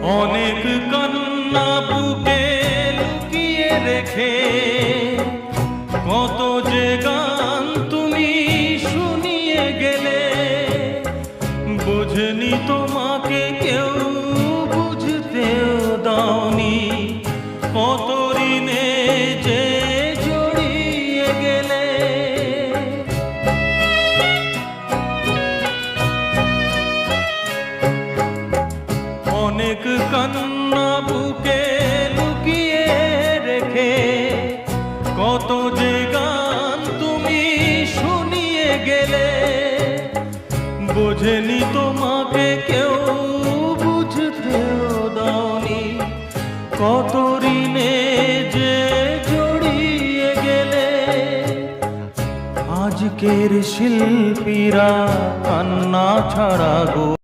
অনেক কান্না বুকে লুকিয়ে রেখে কত যে গান তুমি শুনিয়ে গেলে, বুঝনি তোমাকে কেউ বুঝতেও দাওনি, কত ঋণে যে জড়িয়ে গেলে। অনেক কান্না বুকে লুকিয়ে রেখে কত যে গান তুমি শুনিয়ে গেলে, বোঝেনি তোমাকে কেউ বুঝতেও দাওনি, কত ঋণে যে জড়িয়ে গেলে। আজকের শিল্পীরা কান্না ছাড়া গো